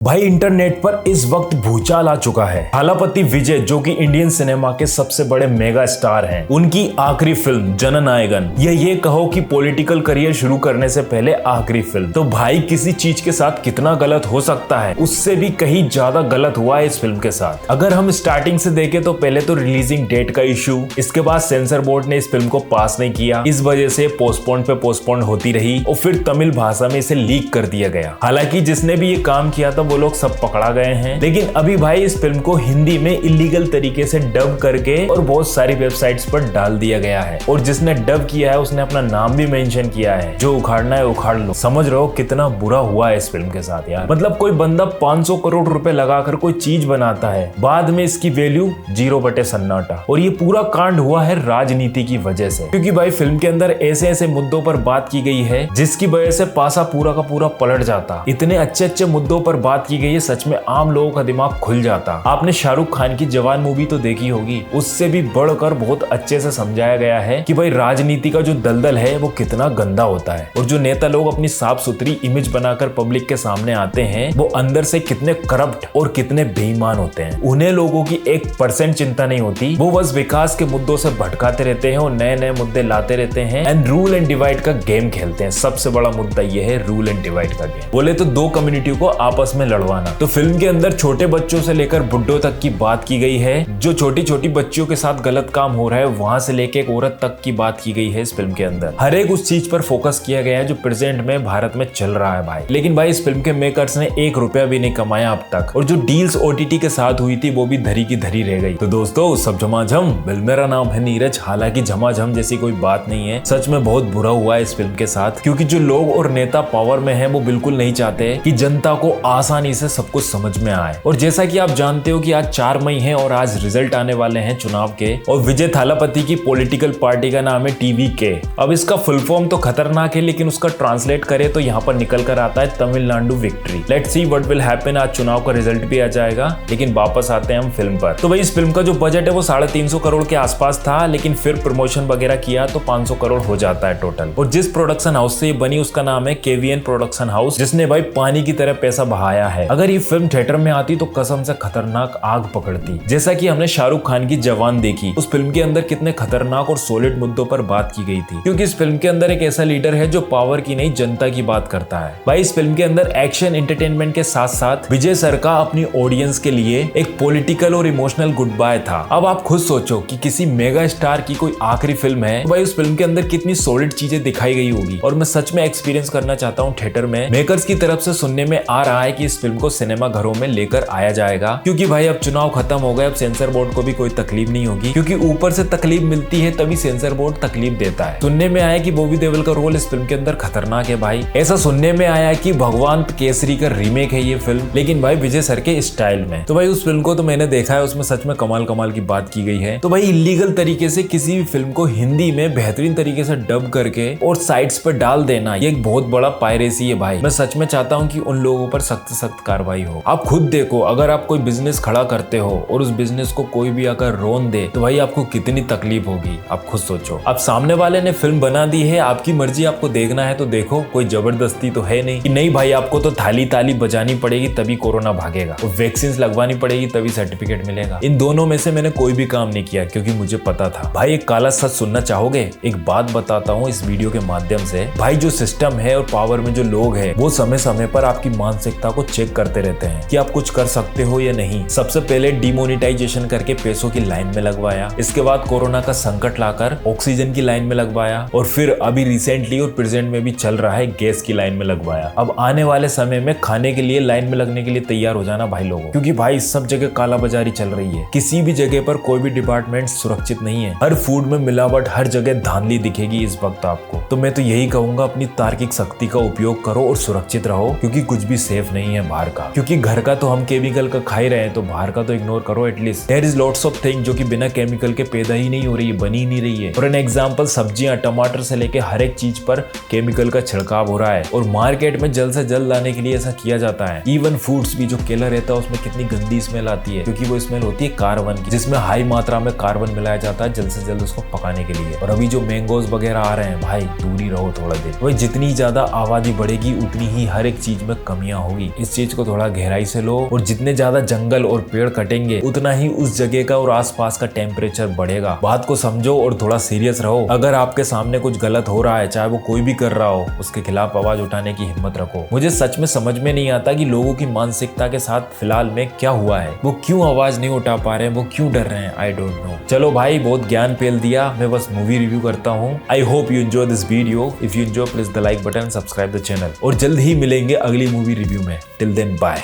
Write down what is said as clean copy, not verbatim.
भाई इंटरनेट पर इस वक्त भूचाल आ चुका है। थालापति विजय जो कि इंडियन सिनेमा के सबसे बड़े मेगा स्टार हैं, उनकी आखिरी फिल्म जननायकन, ये कहो कि पॉलिटिकल करियर शुरू करने से पहले आखिरी फिल्म। तो भाई किसी चीज के साथ कितना गलत हो सकता है, उससे भी कहीं ज्यादा गलत हुआ है इस फिल्म के साथ। अगर हम स्टार्टिंग से देखें तो पहले तो रिलीजिंग डेट का इशू, इसके बाद सेंसर बोर्ड ने इस फिल्म को पास नहीं किया, इस वजह से पोस्टपोन होती रही और फिर तमिल भाषा में इसे लीक कर दिया गया। हालांकि जिसने भी ये काम किया था वो लोग सब पकड़ा गए हैं, लेकिन अभी भाई इस फिल्म को हिंदी में इलीगल तरीके से डब करके और बहुत सारी वेबसाइट्स पर डाल दिया गया है। और जिसने डब किया है उसने अपना नाम भी मेंशन किया है, जो उखाड़ना है उखाड़ लो। समझ रहे हो कितना बुरा हुआ है इस फिल्म के साथ यार। मतलब कोई बंदा 500 करोड़ रुपए लगाकर कोई चीज बनाता है, बाद में इसकी वैल्यू 0 बटे सन्नाटा। और ये पूरा कांड हुआ है राजनीति की वजह से, क्योंकि भाई फिल्म के अंदर ऐसे ऐसे मुद्दों पर बात की गई है जिसकी वजह से पासा पूरा का पूरा पलट जाता। इतने अच्छे अच्छे मुद्दों पर बात की गई है, सच में आम लोगों का दिमाग खुल जाता। आपने शाहरुख खान की जवान मूवी तो देखी होगी, उससे भी बढ़कर बहुत अच्छे से समझाया गया है कि भाई राजनीति का जो दलदल है वो कितना गंदा होता है, और जो नेता लोग अपनी साफ सुथरी इमेज बनाकर पब्लिक के सामने आते हैं वो अंदर से कितने करप्ट और कितने बेईमान होते हैं। उन्हें लोगों की 1% चिंता नहीं होती, वो बस विकास के मुद्दों से भटकाते रहते हैं और नए नए मुद्दे लाते रहते हैं एंड रूल एंड डिवाइड का गेम खेलते हैं। सबसे बड़ा मुद्दा यह है रूल एंड डिवाइड का गेम। बोले तो दो कम्युनिटी को आपस में लड़वाना। तो फिल्म के अंदर छोटे बच्चों से लेकर बुड्ढों तक की बात की गई है। जो छोटी छोटी बच्चियों के साथ गलत काम हो रहा है वहां से लेकर एक औरत तक की बात की गई है इस फिल्म के अंदर। हर एक उस चीज पर फोकस किया गया है जो प्रेजेंट में भारत में चल रहा है भाई। लेकिन भाई इस फिल्म के मेकर्स ने 1 रुपया भी नहीं कमाया अब तक, और जो डील्स ओटीटी के साथ हुई थी वो भी धरी की धरी रह गई। तो दोस्तों सब झमाझम, मेरा नाम है नीरज। हालांकि झमाझम जैसी कोई बात नहीं है, सच में बहुत बुरा हुआ है इस फिल्म के साथ, क्योंकि जो लोग और नेता पावर में है वो बिल्कुल नहीं चाहते कि जनता को आसानी से सब कुछ समझ में आए। और जैसा कि आप जानते हो कि आज 4 मई है और आज रिजल्ट आने वाले हैं चुनाव के, और विजय थालापति की पॉलिटिकल पार्टी का नाम है टीवीके। अब इसका फुल फॉर्म तो खतरनाक है, लेकिन उसका ट्रांसलेट करे तो यहाँ पर निकल कर आता है Tamil Nadu victory. Let's see what will happen. आज चुनाव का रिजल्ट भी आ जाएगा, लेकिन वापस आते हैं हम फिल्म पर। तो भाई इस फिल्म का जो बजट है वो 350 करोड़ के आसपास था, लेकिन फिर प्रमोशन वगैरह किया तो 500 करोड़ हो जाता है टोटल। और जिस प्रोडक्शन हाउस से ये बनी उसका नाम है केवीएन प्रोडक्शन हाउस, जिसने भाई पानी की तरह पैसा बहाया है। अगर ये फिल्म थिएटर में आती तो कसम से खतरनाक आग पकड़ती। जैसा कि हमने शाहरुख खान की जवान देखी, उस फिल्म के अंदर कितने खतरनाक और सॉलिड मुद्दों पर बात की गई थी, क्योंकि इस फिल्म के अंदर एक ऐसा लीडर है जो पावर की नहीं जनता की बात करता है। भाई इस फिल्म के अंदर एक्शन एंटरटेनमेंट के साथ साथ विजय सर का अपनी ऑडियंस के लिए एक पॉलिटिकल और इमोशनल गुड बाय था। अब आप खुद सोचो कि किसी मेगा स्टार की कोई आखिरी फिल्म है, भाई उस फिल्म के अंदर कितनी सॉलिड चीजें दिखाई गई होगी। और मैं सच में एक्सपीरियंस करना चाहता हूँ थिएटर में। मेकर्स की तरफ से सुनने में आ रहा है कि इस फिल्म को सिनेमा घरों में लेकर आया जाएगा, क्योंकि भाई अब चुनाव खत्म हो गए, अब सेंसर बोर्ड को भी कोई तकलीफ नहीं होगी, क्योंकि ऊपर से तकलीफ मिलती है तभी सेंसर बोर्ड तकलीफ देता है। सुनने में आया कि बॉबी देओल का रोल इस फिल्म के अंदर खतरनाक है भाई। ऐसा सुनने में आया कि भगवान केसरी का रीमेक है ये फिल्म, लेकिन भाई विजय सर के स्टाइल में। तो भाई उस फिल्म को तो मैंने देखा है, उसमें सच में कमाल कमाल की बात की गई है। तो भाई इलीगल तरीके से किसी भी फिल्म को हिंदी में बेहतरीन तरीके से डब करके और साइट्स पर डाल देना, ये एक बहुत बड़ा पायरेसी है भाई। मैं सच में चाहता हूँ कि उन लोगों पर सख्त सख्त कार्रवाई हो। आप खुद देखो, अगर आप कोई बिजनेस खड़ा करते हो और उस बिजनेस को कोई भी अगर रोन दे तो भाई आपको कितनी तकलीफ होगी, आप खुद सोचो। अब सामने वाले ने फिल्म बना दी है, आपकी मर्जी, आपको देखना है तो देखो, कोई जबरदस्ती तो है नहीं कि नहीं भाई आपको तो थाली ताली बजानी पड़ेगी तभी कोरोना भागेगा, और वैक्सीन लगवानी पड़ेगी तभी सर्टिफिकेट मिलेगा। इन दोनों में से मैंने कोई भी काम नहीं किया, क्योंकि मुझे पता था। भाई एक काला सच सुनना चाहोगे? एक बात बताता हूँ इस वीडियो के माध्यम से। भाई जो सिस्टम है और पावर में जो लोग है वो समय समय पर आपकी मानसिकता को चेक करते रहते हैं कि आप कुछ कर सकते हो या नहीं। सबसे पहले डिमोनेटाइजेशन करके पैसों की लाइन में लगवाया, इसके बाद कोरोना का संकट लाकर ऑक्सीजन की लाइन में लगवाया, और फिर अभी रिसेंटली और प्रेजेंट में भी चल रहा है गैस की लाइन में लगवाया। अब आने वाले समय में खाने के लिए लाइन में लगने के लिए तैयार हो जाना भाई लोगों, क्योंकि भाई सब जगह कालाबाजारी चल रही है। किसी भी जगह पर कोई भी डिपार्टमेंट सुरक्षित नहीं है। हर फूड में मिलावट, हर जगह धांधली दिखेगी इस वक्त आपको। तो मैं तो यही कहूंगा, अपनी तार्किक शक्ति का उपयोग करो और सुरक्षित रहो, क्योंकि कुछ भी सेफ नहीं है बाहर का। क्योंकि घर का तो हम केमिकल का खा ही रहे हैं, तो बाहर का तो इग्नोर करो at least. There is lots of thing जो कि बिना केमिकल के पैदा ही नहीं हो रही है, बनी ही नहीं रही है। फॉर एन एग्जांपल, सब्जियां, टमाटर से लेके हर एक चीज पर केमिकल का छिड़काव हो रहा है, और मार्केट में जल्द से जल्द लाने के लिए ऐसा किया जाता है। इवन फूड्स भी, जो केला रहता है उसमें कितनी गंदी स्मेल आती है, क्योंकि वो स्मेल होती है कार्बन की, जिसमें हाई मात्रा में कार्बन मिलाया जाता है जल्द से जल्द उसको पकाने के लिए। और अभी जो मैंगोज वगैरह आ रहे हैं भाई, दूर ही रहो थोड़ा देर। वही जितनी ज्यादा आबादी बढ़ेगी उतनी ही हर एक चीज में कमियां होगी। इस इस चीज को थोड़ा गहराई से लो, और जितने ज्यादा जंगल और पेड़ कटेंगे उतना ही उस जगह का और आसपास का टेम्परेचर बढ़ेगा। बात को समझो और थोड़ा सीरियस रहो। अगर आपके सामने कुछ गलत हो रहा है, चाहे वो कोई भी कर रहा हो, उसके खिलाफ आवाज उठाने की हिम्मत रखो। मुझे सच में समझ में नहीं आता कि लोगों की मानसिकता के साथ फिलहाल में क्या हुआ है, वो क्यों आवाज नहीं उठा पा रहे हैं, वो क्यों डर रहे हैं, आई डोंट नो। चलो भाई, बहुत ज्ञान पेल दिया, मैं बस मूवी रिव्यू करता हूँ। I hope you enjoy this video. If you enjoy, please the like button, subscribe the channel, और जल्द ही मिलेंगे अगली मूवी रिव्यू में। Till then bye.